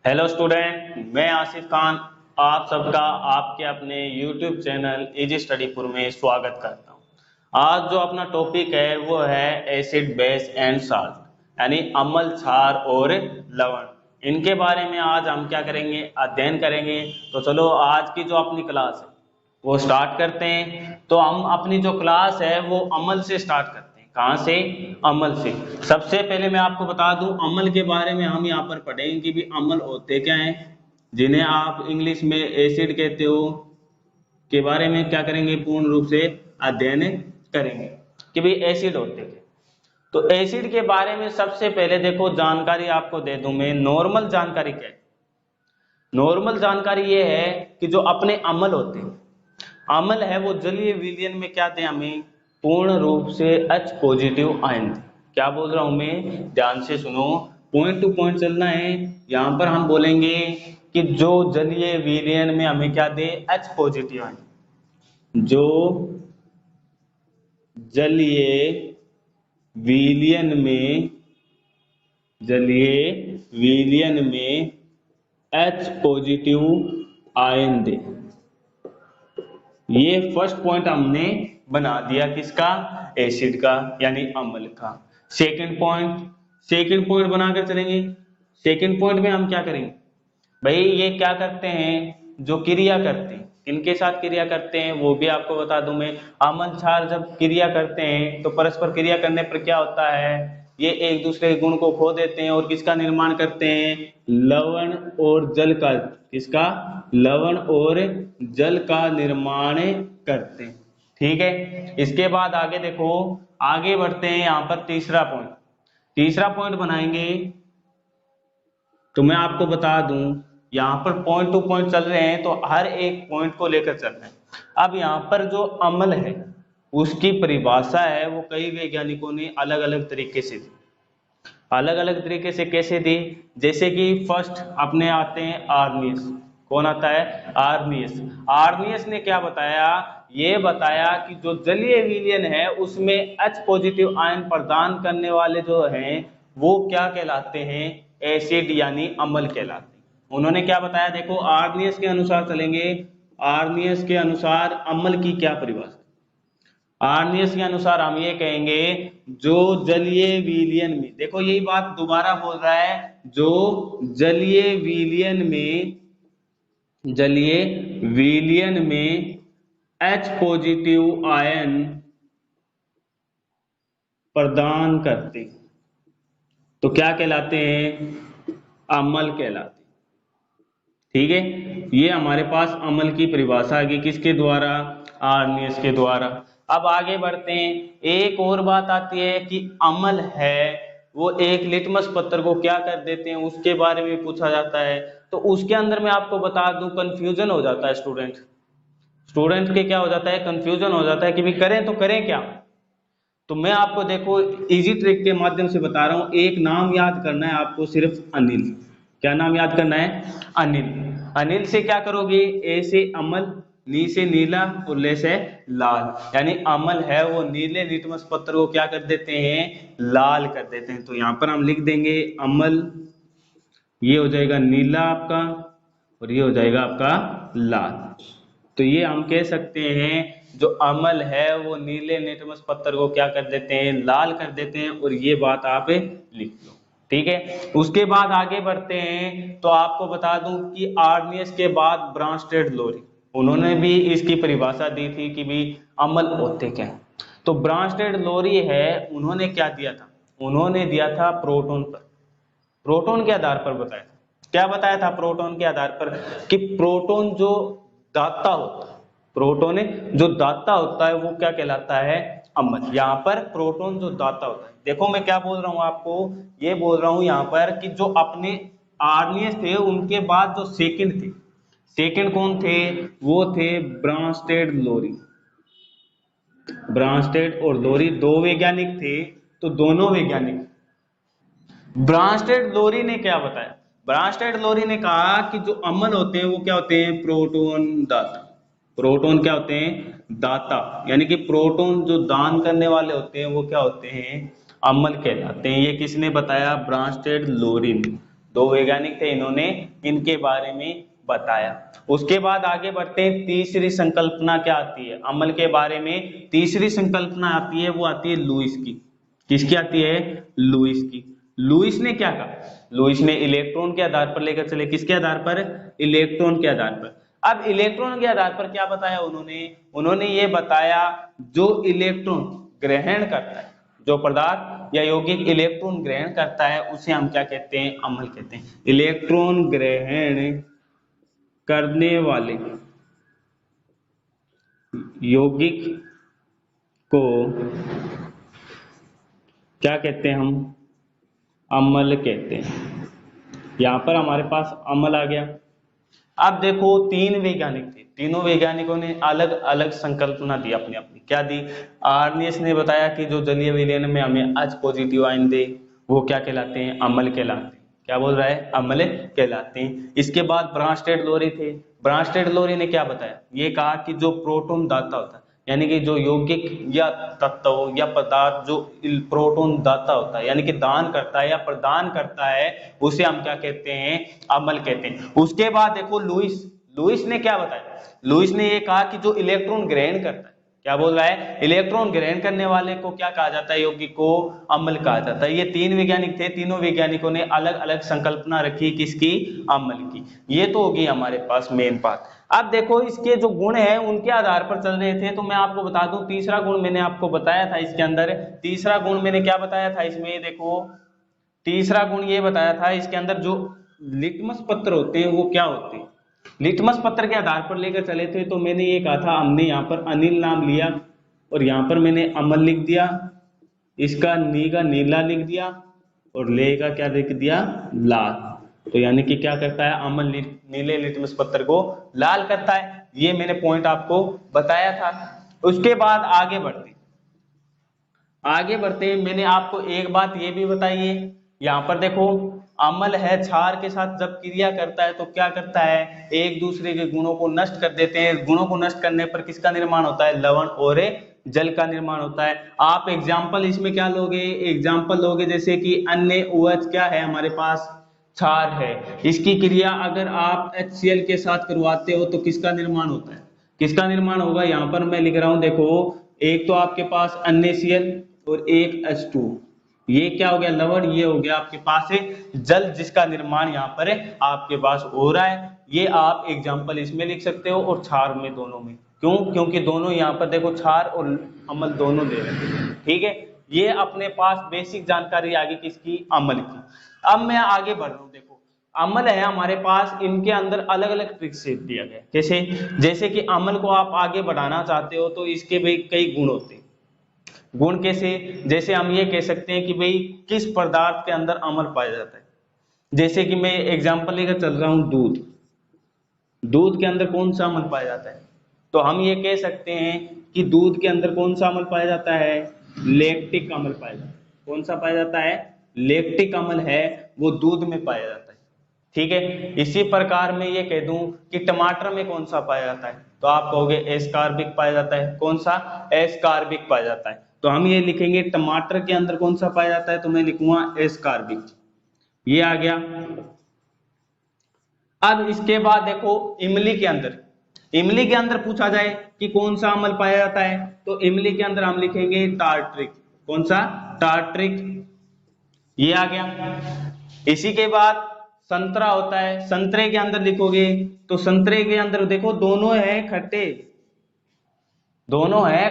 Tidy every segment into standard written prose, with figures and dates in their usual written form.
Hello student, मैं आसिफ खान आप सबका आपके अपने YouTube चैनल इजी स्टडीपुर में स्वागत करता हूं। आज जो अपना टॉपिक है वो है एसिड बेस एंड साल्ट, यानी अम्ल, क्षार और लवण। इनके बारे में आज हम क्या करेंगे, अध्ययन करेंगे। तो चलो आज की जो अपनी क्लास है वो स्टार्ट करते हैं। तो हम अपनी जो क्लास है वो अम्ल से स्टार्ट करते हैं। कहाँ से? अम्ल से। सबसे पहले मैं आपको बता दूं अम्ल के बारे में हम यहाँ पर पढ़ेंगे कि भी अम्ल होते क्या हैं, जिन्हें आप इंग्लिश में एसिड कहते हो, के बारे में क्या करेंगे, पूर्ण रूप से अध्ययन करेंगे कि भी एसिड होते क्या। तो एसिड के बारे में सबसे पहले देखो जानकारी आपको दे दूं मैं। नॉर्मल जानकारी क्या है? नॉर्मल जानकारी ये है कि जो अपने अम्ल होते हैं, अम्ल है वो जलीय विलयन में क्या थे, हमें पूर्ण रूप से H पॉजिटिव आयन। क्या बोल रहा हूं मैं, ध्यान से सुनो, पॉइंट टू पॉइंट चलना है। यहां पर हम बोलेंगे कि जो जलीय विलयन में हमें क्या दे, H पॉजिटिव आयन। जो जलीय विलयन में H पॉजिटिव आयन दे। ये फर्स्ट पॉइंट हमने बना दिया, किसका? एसिड का, यानी अम्ल का। सेकंड पॉइंट बनाकर चलेंगे। सेकंड पॉइंट में हम क्या करेंगे भाई, ये क्या करते हैं, जो क्रिया करते हैं, इनके साथ क्रिया करते हैं वो भी आपको बता दूं मैं। अम्ल क्षार जब क्रिया करते हैं तो परस्पर क्रिया करने पर क्या होता है, ये एक दूसरे के गुण को खो देते हैं और किसका निर्माण करते हैं, लवण और जल का। किसका? लवण और जल का निर्माण करते हैं। ठीक है, इसके बाद आगे देखो, आगे बढ़ते हैं। यहां पर तीसरा पॉइंट बनाएंगे। तो मैं आपको बता दूं यहां पर पॉइंट टू पॉइंट चल रहे हैं तो हर एक पॉइंट को लेकर चलना है। अब यहां पर जो अम्ल है उसकी परिभाषा है वो कई वैज्ञानिकों ने अलग अलग तरीके से दी। कैसे दी? जैसे कि फर्स्ट अपने आते हैं आर्नियस। कौन आता है? आर्नियस ने क्या बताया, ये बताया कि जो जलीय विलयन है उसमें H पॉजिटिव आयन प्रदान करने वाले जो हैं वो क्या कहलाते हैं, एसिड यानी अम्ल कहलाते हैं। उन्होंने क्या बताया, देखो आर्नियस के अनुसार चलेंगे। आर्नियस के अनुसार अम्ल की क्या परिभाषा? आर्नियस के अनुसार हम ये कहेंगे जो जलीय विलयन में, देखो यही बात दोबारा बोल रहा है, जो जलीय विलयन में H पॉजिटिव आयन प्रदान करते तो क्या कहलाते हैं, अम्ल कहलाते। ठीक है, ये हमारे पास अम्ल की परिभाषा आ गई, किसके द्वारा? आर्नियस के द्वारा। अब आगे बढ़ते हैं। एक और बात आती है कि अम्ल है वो एक लिटमस पत्र को क्या कर देते हैं, उसके बारे में पूछा जाता है। तो उसके अंदर मैं आपको बता दूं कंफ्यूजन हो जाता है स्टूडेंट के क्या हो जाता है, कंफ्यूजन हो जाता है कि भी करें तो करें क्या। तो मैं आपको देखो इजी ट्रिक के माध्यम से बता रहा हूं। एक नाम याद करना है आपको, सिर्फ अनिल। क्या नाम याद करना है? अनिल से क्या करोगे, ए से अमल, नी से नीला और ले से लाल, यानी अमल है वो नीले लिटमस पत्र को क्या कर देते हैं, लाल कर देते हैं। तो यहां पर हम लिख देंगे अमल, ये हो जाएगा नीला आपका और ये हो जाएगा आपका लाल। तो ये हम कह सकते हैं जो अमल है वो नीले लिटमस पत्र को क्या कर देते हैं, लाल कर देते हैं। और ये बात आप लिख लो। ठीक है, उसके बाद आगे बढ़ते हैं। तो आपको बता दूं कि आर्नियस के बाद ब्रांस्टेड लोरी, उन्होंने भी इसकी परिभाषा दी थी कि भी अम्ल होते क्या हैं। तो ब्रांस्टेड लोरी है, उन्होंने क्या दिया था, उन्होंने दिया था प्रोटॉन पर, प्रोटॉन के आधार पर बताया था। क्या बताया था प्रोटॉन के आधार पर, कि प्रोटॉन जो दाता होता है, प्रोटॉन जो दाता होता है वो क्या कहलाता है, अम्ल। यहाँ पर प्रोटॉन जो दाता होता है, देखो मैं क्या बोल रहा हूँ आपको, ये बोल रहा हूँ यहाँ पर कि जो अपने आर्नियस थे उनके बाद जो सेकंड थे, सेकंड कौन थे, वो थे ब्रांस्टेड लोरी। ब्रांस्टेड और लोरी दो वैज्ञानिक थे। तो दोनों वैज्ञानिक, ब्रांस्टेड लोरी ने क्या बताया, ब्रांस्टेड लोरी ने कहा कि जो अम्ल होते हैं वो क्या होते हैं, प्रोटॉन दाता। प्रोटॉन क्या होते हैं, दाता, यानी कि प्रोटॉन जो दान करने वाले होते हैं वो क्या होते हैं, अम्ल कहलाते हैं। ये किसने बताया, ब्रांस्टेड लोरी ने। दो वैज्ञानिक थे, इन्होंने इनके बारे में बताया। उसके बाद आगे बढ़ते हैं, तीसरी संकल्पना क्या आती है अमल के बारे में? तीसरी संकल्पना आती है, वो आती है लुईस की। किसकी आती है? लुईस की। लुईस ने क्या कहा? लुईस ने इलेक्ट्रॉन के आधार पर लेकर चले, किसके आधार पर? इलेक्ट्रॉन के आधार पर। अब इलेक्ट्रॉन के आधार पर क्या बताया उन्होंने? उन्होंने ये बताया जो इलेक्ट्रॉन ग्रहण करता है, जो पदार्थ या यौगिक इलेक्ट्रॉन ग्रहण करता है, उसे हम क्या कहते हैं? अम्ल कहते हैं। इलेक्ट्रॉन ग्रहण करने वाले यौगिक को क्या कहते हैं? हम अम्ल कहते हैं। यहां पर हमारे पास अम्ल आ गया। अब देखो, तीन वैज्ञानिक थे, तीनों वैज्ञानिकों ने अलग अलग संकल्पना दी अपनी अपनी। क्या दी? आर्नियस ने बताया कि जो जलीय विलयन में हमें H पॉजिटिव आयन दे, वो क्या कहलाते हैं? अम्ल कहलाते हैं। क्या बोल रहा है? अम्ल कहलाते हैं। इसके बाद ब्रांस्टेड लोरी थे। ब्रांस्टेड लोरी ने क्या बताया? ये कहा कि जो प्रोटॉन दाता होता है, यानी कि जो यौगिक या तत्व या पदार्थ जो प्रोटॉन दाता होता है, यानी कि दान करता है या प्रदान करता है, उसे हम क्या कहते हैं? अम्ल कहते हैं। उसके बाद देखो लुईस, लुईस ने क्या बताया? लुईस ने ये कहा कि जो इलेक्ट्रॉन ग्रहण करता है, क्या बोल रहा है? इलेक्ट्रॉन ग्रहण करने वाले को क्या कहा जाता है? यौगिक को अम्ल कहा जाता है। ये तीन वैज्ञानिक थे, तीनों वैज्ञानिकों ने अलग अलग संकल्पना रखी, किसकी? अम्ल की। ये तो होगी हमारे पास मेन बात। अब देखो, इसके जो गुण है उनके आधार पर चल रहे थे, तो मैं आपको बता दूं, तीसरा गुण मैंने आपको बताया था इसके अंदर। तीसरा गुण मैंने क्या बताया था इसमें? देखो, तीसरा गुण ये बताया था इसके अंदर, जो लिटमस पत्र होते हैं वो क्या होते हैं? लिटमस पत्र के आधार पर लेकर चले थे। तो मैंने ये कहा था, हमने यहाँ पर अनिल नाम लिया और यहाँ पर मैंने अमल लिख दिया, इसका नी का नीला लिख दिया और ले का क्या लिख दिया? लाल। तो यानी कि क्या करता है? अमल नीले लिटमस पत्र को लाल करता है। ये मैंने पॉइंट आपको बताया था। उसके बाद आगे बढ़ते मैंने आपको एक बात ये भी बताई है, यहाँ पर देखो, अम्ल है क्षार के साथ जब क्रिया करता है तो क्या करता है? एक दूसरे के गुणों को नष्ट कर देते हैं। गुणों को नष्ट करने पर किसका निर्माण होता है? लवण और जल का निर्माण होता है। आप एग्जाम्पल इसमें क्या लोगे? एग्जाम्पल लोगे जैसे कि अन्य OH क्या है हमारे पास? क्षार है। इसकी क्रिया अगर आप HCl के साथ करवाते हो तो किसका निर्माण होता है? किसका निर्माण होगा? यहाँ पर मैं लिख रहा हूं, देखो, एक तो आपके पास NaCl और एक H2, ये क्या हो गया? लवण। ये हो गया आपके पास है जल, जिसका निर्माण यहाँ पर आपके पास हो रहा है। ये आप एग्जाम्पल इसमें लिख सकते हो और क्षार में, दोनों में। क्यों? क्योंकि दोनों यहाँ पर देखो क्षार और अम्ल दोनों दे रहे हैं। ठीक है, ये अपने पास बेसिक जानकारी आ गई किसकी? अम्ल की। अब मैं आगे बढ़ रहा हूँ। देखो, अम्ल है हमारे पास, इनके अंदर अलग अलग ट्रिक से दिया गया। जैसे कि अम्ल को आप आगे बढ़ाना चाहते हो तो इसके भी कई गुण होते हैं। गुण कैसे? जैसे हम ये कह सकते हैं कि भाई किस पदार्थ के अंदर अम्ल पाया जाता है। जैसे कि मैं एग्जांपल लेकर चल रहा हूं, दूध। दूध के अंदर कौन सा अम्ल पाया जाता है? तो हम ये कह सकते हैं कि दूध के अंदर कौन सा अम्ल पाया जाता है? लैक्टिक अम्ल पाया जाता है। कौन सा पाया जाता है? लैक्टिक अम्ल है, वो दूध में पाया जाता है। ठीक है, इसी प्रकार मैं ये कह दूं कि टमाटर में कौन सा पाया जाता है, तो आप कहोगे एस्कार्बिक पाया जाता है। कौन सा? एस्कार्बिक पाया जाता है। तो हम ये लिखेंगे टमाटर के अंदर कौन सा पाया जाता है, तो मैं लिखूंगा एस्कार्बिक। ये आ गया। अब इसके बाद देखो, इमली के अंदर पूछा जाए कि कौन सा अम्ल पाया जाता है, तो इमली के अंदर हम लिखेंगे टार्ट्रिक। कौन सा? टार्ट्रिक। ये आ गया। इसी के बाद संतरा होता है, संतरे के अंदर लिखोगे तो संतरे के अंदर देखो दोनों है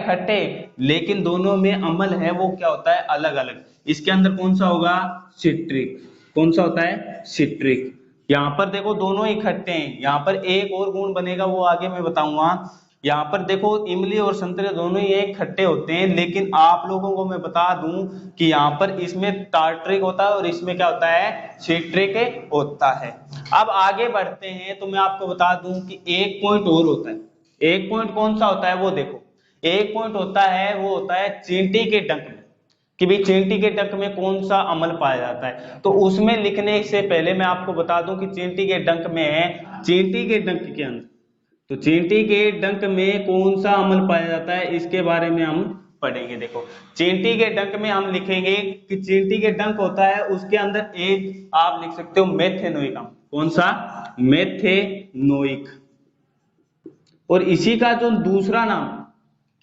खट्टे, लेकिन दोनों में अम्ल है वो क्या होता है? अलग अलग। इसके अंदर कौन सा होगा? सिट्रिक। कौन सा होता है? सिट्रिक। यहाँ पर देखो दोनों इकट्ठे हैं। यहाँ पर एक और गुण बनेगा, वो आगे मैं बताऊंगा। यहाँ पर देखो इमली और संतरे दोनों ही एक खट्टे होते हैं, लेकिन आप लोगों को मैं बता दूं कि यहाँ पर इसमें टार्ट्रिक होता है और इसमें क्या होता है? सिट्रिक होता है। अब आगे बढ़ते हैं तो मैं आपको बता दूं कि एक पॉइंट और होता है। एक पॉइंट कौन सा होता है वो देखो, एक पॉइंट होता है वो होता है चींटी के डंक में, कि भाई चींटी के डंक में कौन सा अम्ल पाया जाता है। तो उसमें लिखने से पहले मैं आपको बता दूं कि चींटी के डंक में, चींटी के डंक के अंदर, तो चींटी के डंक में कौन सा अम्ल पाया जाता है, इसके बारे में हम पढ़ेंगे। देखो चींटी के डंक में हम लिखेंगे कि चींटी के डंक होता है, उसके अंदर एक आप लिख सकते हो मेथेनोइक अम्ल। कौन सा? मेथेनोइक। और इसी का जो दूसरा नाम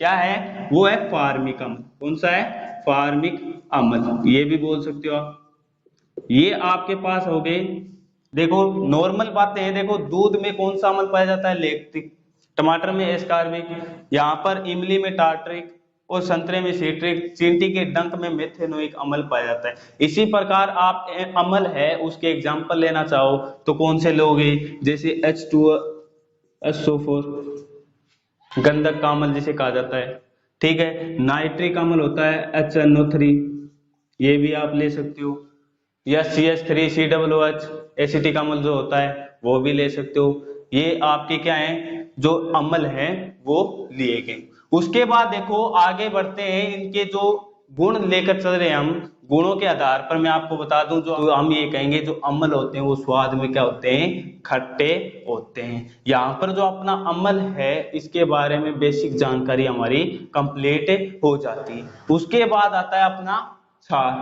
क्या है, वो है फार्मिक अम्ल। कौन सा है? फार्मिक अम्ल, ये भी बोल सकते हो आप। ये आपके पास हो गए। देखो नॉर्मल बातें हैं। देखो दूध में कौन सा अम्ल पाया जाता है? लैक्टिक। टमाटर में एस्कार्बिक, यहाँ पर इमली में टार्ट्रिक और संतरे में सिट्रिक, चींटी के डंक में मेथेनोइक अम्ल पाया जाता है। इसी प्रकार आप अम्ल है उसके एग्जाम्पल लेना चाहो तो कौन से लोगे? जैसे H2SO4 गंधक का अम्ल जिसे कहा जाता है, ठीक है। नाइट्रिक अम्ल होता है HNO3, ये भी आप ले सकते हो। या CH3COOH एसिटिक अम्ल जो होता है वो भी ले सकते हो। ये आपके क्या है, जो अम्ल है वो लिए गए। उसके बाद देखो आगे बढ़ते हैं, इनके जो गुण लेकर चल रहे हैं हम, गुणों के आधार पर मैं आपको बता दूं, जो हम ये कहेंगे जो अम्ल होते हैं वो स्वाद में क्या होते हैं? खट्टे होते हैं। यहाँ पर जो अपना अम्ल है इसके बारे में बेसिक जानकारी हमारी कंप्लीट हो जाती है। उसके बाद आता है अपना क्षार,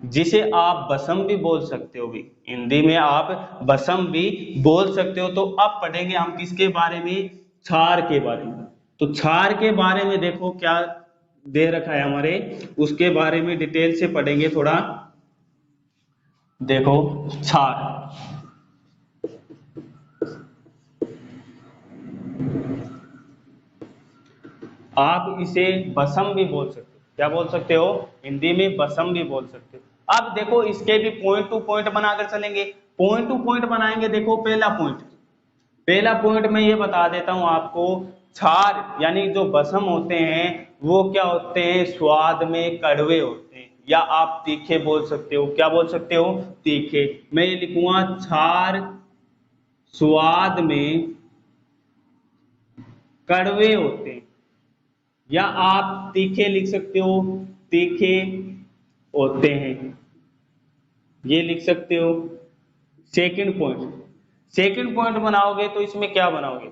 जिसे आप भस्म भी बोल सकते हो। भी हिंदी में आप भस्म भी बोल सकते हो। तो अब पढ़ेंगे हम किसके बारे में? क्षार के बारे में। तो क्षार के बारे में देखो क्या दे रखा है हमारे, उसके बारे में डिटेल से पढ़ेंगे थोड़ा। देखो क्षार, आप इसे भस्म भी बोल सकते हो। क्या बोल सकते हो? हिंदी में भस्म भी बोल सकते हो। अब देखो इसके भी पॉइंट टू पॉइंट बनाकर चलेंगे। पॉइंट टू पॉइंट बनाएंगे। देखो पहला पॉइंट मैं ये बता देता हूं आपको, क्षार यानी जो भस्म होते हैं वो क्या होते हैं? स्वाद में कड़वे होते हैं, या आप तीखे बोल सकते हो। क्या बोल सकते हो? तीखे। मैं ये लिखूंगा क्षार स्वाद में कड़वे होते हैं, या आप तीखे लिख सकते हो, तीखे होते हैं, ये लिख सकते हो। सेकंड पॉइंट बनाओगे तो इसमें क्या बनाओगे?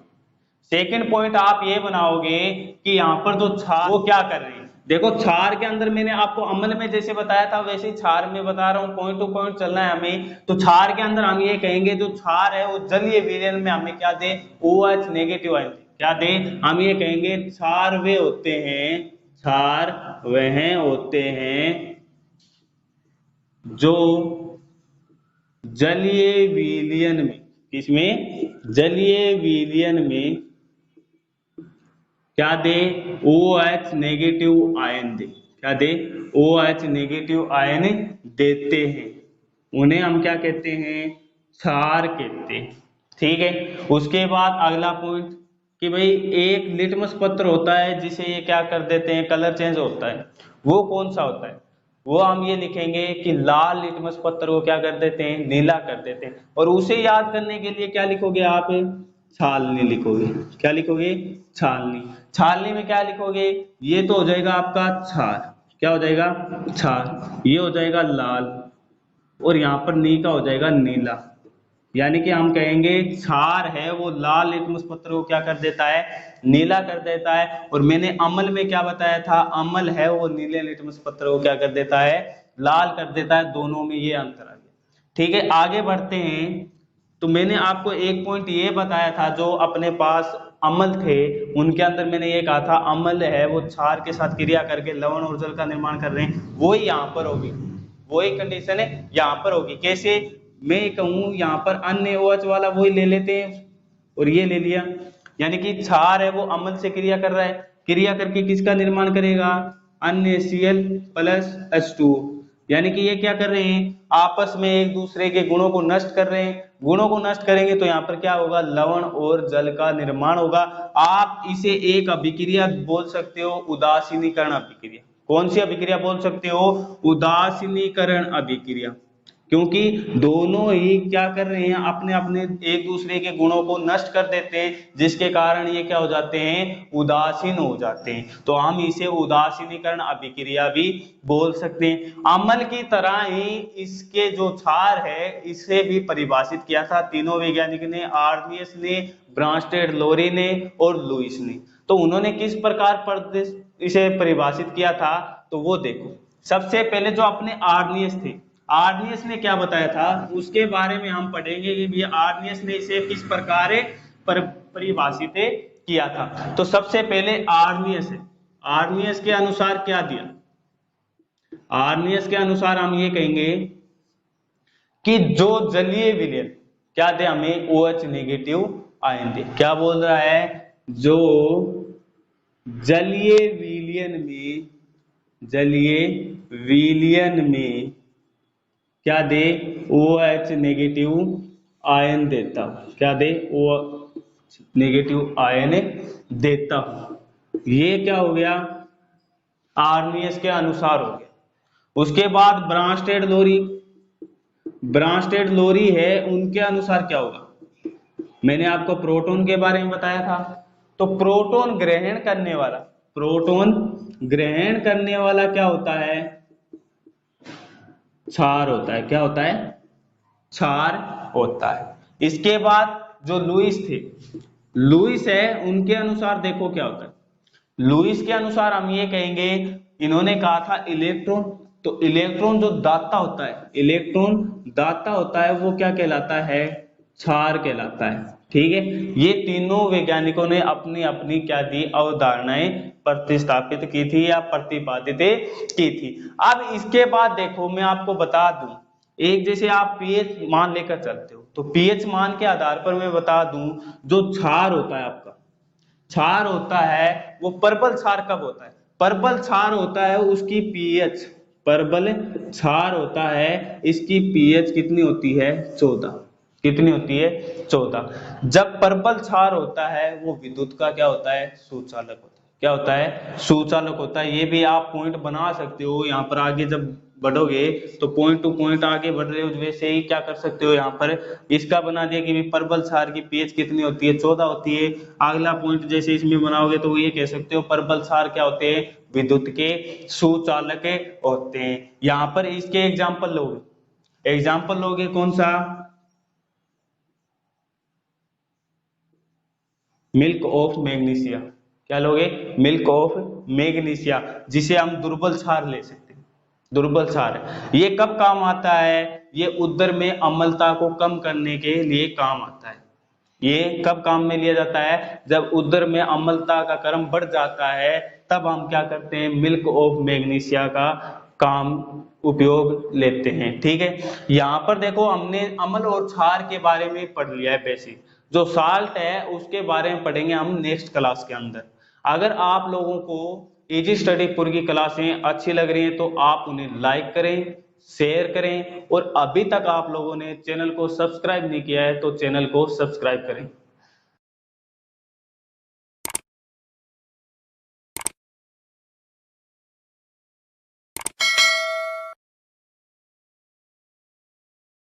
सेकंड पॉइंट आप ये बनाओगे कि यहाँ पर जो क्षार वो क्या कर रहे हैं। देखो क्षार के अंदर मैंने आपको अम्ल में जैसे बताया था वैसे ही क्षार में बता रहा हूँ, पॉइंट टू पॉइंट चलना है हमें। तो क्षार के अंदर हम ये कहेंगे जो क्षार है वो जलीय विलयन में हमें क्या दे? OH negative ion. क्या दे? हम ये कहेंगे क्षार वे होते हैं, क्षार वह होते हैं जो जलीय विलयन में, किसमें? जलीय विलयन में क्या दे? OH नेगेटिव आयन दे। क्या दे? OH नेगेटिव आयन देते हैं। उन्हें हम क्या कहते हैं? क्षार कहते हैं। ठीक है। उसके बाद अगला पॉइंट कि भाई एक लिटमस पत्र होता है जिसे ये क्या कर देते हैं? कलर चेंज होता है। वो कौन सा होता है? वो हम ये लिखेंगे कि लाल लिटमस पत्र को क्या कर देते हैं? नीला कर देते हैं। और उसे याद करने के लिए क्या लिखोगे आप? छालनी लिखोगे। क्या लिखोगे? छालनी। छालनी में क्या लिखोगे? ये तो हो जाएगा आपका क्षार। क्या हो जाएगा? क्षार। ये हो जाएगा लाल, और यहाँ पर नी का हो जाएगा नीला। यानी कि हम कहेंगे क्षार है वो लाल लिटमस पत्र को क्या कर देता है? नीला कर देता है। और मैंने अम्ल में क्या बताया था? अम्ल है वो नीले लिटमस पत्र को क्या कर देता है? लाल कर देता है। दोनों में ये अंतर आ गया। ठीक है, आगे बढ़ते हैं। तो मैंने आपको एक पॉइंट ये बताया था, जो अपने पास अम्ल थे उनके अंदर मैंने ये कहा था अम्ल है वो क्षार के साथ क्रिया करके लवण और जल का निर्माण कर रहे हैं। वही यहाँ पर होगी, वही कंडीशन है यहाँ पर होगी। कैसे? मैं कहूं यहाँ पर अन्य OH वाला वही ले लेते हैं और ये ले लिया, यानी कि क्षार है वो अम्ल से क्रिया कर रहा है, क्रिया करके किसका निर्माण करेगा? अन्य Cl+H2। यानी कि ये क्या कर रहे हैं? आपस में एक दूसरे के गुणों को नष्ट कर रहे हैं। गुणों को नष्ट करेंगे तो यहाँ पर क्या होगा? लवण और जल का निर्माण होगा। आप इसे एक अभिक्रिया बोल सकते हो, उदासीनीकरण अभिक्रिया। कौन सी अभिक्रिया बोल सकते हो? उदासीनीकरण अभिक्रिया। क्योंकि दोनों ही क्या कर रहे हैं? अपने अपने एक दूसरे के गुणों को नष्ट कर देते हैं, जिसके कारण ये क्या हो जाते हैं? उदासीन हो जाते हैं। तो हम इसे उदासीनीकरण अभिक्रिया भी बोल सकते हैं। अम्ल की तरह ही इसके जो क्षार है इसे भी परिभाषित किया था तीनों वैज्ञानिक ने, आर्नियस ने, ब्रांस्टेड, लोरी ने और लुईस ने। तो उन्होंने किस प्रकार इसे परिभाषित किया था तो वो देखो। सबसे पहले जो अपने आर्नियस थे, आर्नियस ने क्या बताया था उसके बारे में हम पढ़ेंगे कि भैया आर्नियस ने इसे किस प्रकार परिभाषित किया था। तो सबसे पहले आर्नियस है, आर्नियस के अनुसार क्या दिया, आर्नियस के अनुसार हम ये कहेंगे कि जो जलीय विलयन क्या दे हमें OH नेगेटिव आयन दे। क्या बोल रहा है, जो जलीय विलयन में क्या दे OH नेगेटिव आयन देता, क्या दे OH नेगेटिव आयन देता। ये क्या हो गया, आर्नियस के अनुसार हो गया। उसके बाद ब्रांस्टेड लोरी, ब्रांस्टेड लोरी है, उनके अनुसार क्या होगा, मैंने आपको प्रोटॉन के बारे में बताया था। तो प्रोटॉन ग्रहण करने वाला, प्रोटॉन ग्रहण करने वाला क्या होता है, क्षार होता है। क्या होता है, क्षार होता है। इसके बाद जो लुईस थे, लुईस है, उनके अनुसार देखो क्या होता है। लुईस के अनुसार हम ये कहेंगे, इन्होंने कहा था इलेक्ट्रॉन, तो इलेक्ट्रॉन जो दाता होता है, इलेक्ट्रॉन दाता होता है वो क्या कहलाता है, क्षार कहलाता है। ठीक है, ये तीनों वैज्ञानिकों ने अपनी अपनी क्या दी अवधारणाएं प्रतिस्थापित की थी या प्रतिपादित की थी। अब इसके बाद देखो मैं आपको बता दूं, एक जैसे आप पीएच मान लेकर चलते हो, तो पीएच मान के आधार पर मैं बता दूं, जो क्षार होता है आपका, क्षार होता है वो परबल क्षार कब होता है, परबल क्षार होता है उसकी पीएच, परबल क्षार होता है इसकी पीएच कितनी होती है, 14। कितनी होती है, 14। जब परबल क्षार होता है वो विद्युत का क्या होता है, सुचालक होता है। क्या होता है, सुचालक होता है। ये भी आप पॉइंट बना सकते हो, यहाँ पर आगे जब बढ़ोगे तो पॉइंट टू पॉइंट आगे बढ़ रहे हो, वैसे ही क्या कर सकते हो, यहाँ पर इसका बना दिया कि परबल क्षार की पीएच कितनी होती है, 14 होती है। अगला पॉइंट जैसे इसमें बनाओगे तो ये कह सकते हो परबल क्षार क्या होते हैं, विद्युत के सुचालक होते हैं। यहाँ पर इसके एग्जाम्पल लोगे, एग्जाम्पल लोगे कौन सा, मिल्क ऑफ मैग्नीशिया। क्या लोगे, मिल्क ऑफ मैग्नीशिया, जिसे हम दुर्बल क्षार ले सकते हैं, दुर्बल क्षार। ये कब काम आता है, ये उदर में अम्लता को कम करने के लिए काम आता है। ये कब काम में लिया जाता है, जब उदर में अम्लता का क्रम बढ़ जाता है, तब हम क्या करते हैं, मिल्क ऑफ मैग्नीशिया का काम उपयोग लेते हैं। ठीक है, यहाँ पर देखो हमने अम्ल और क्षार के बारे में पढ़ लिया है बेसिक। जो साल्ट है उसके बारे में पढ़ेंगे हम नेक्स्ट क्लास के अंदर। अगर आप लोगों को इजी स्टडी पुर की क्लासें अच्छी लग रही हैं तो आप उन्हें लाइक करें, शेयर करें, और अभी तक आप लोगों ने चैनल को सब्सक्राइब नहीं किया है तो चैनल को सब्सक्राइब करें।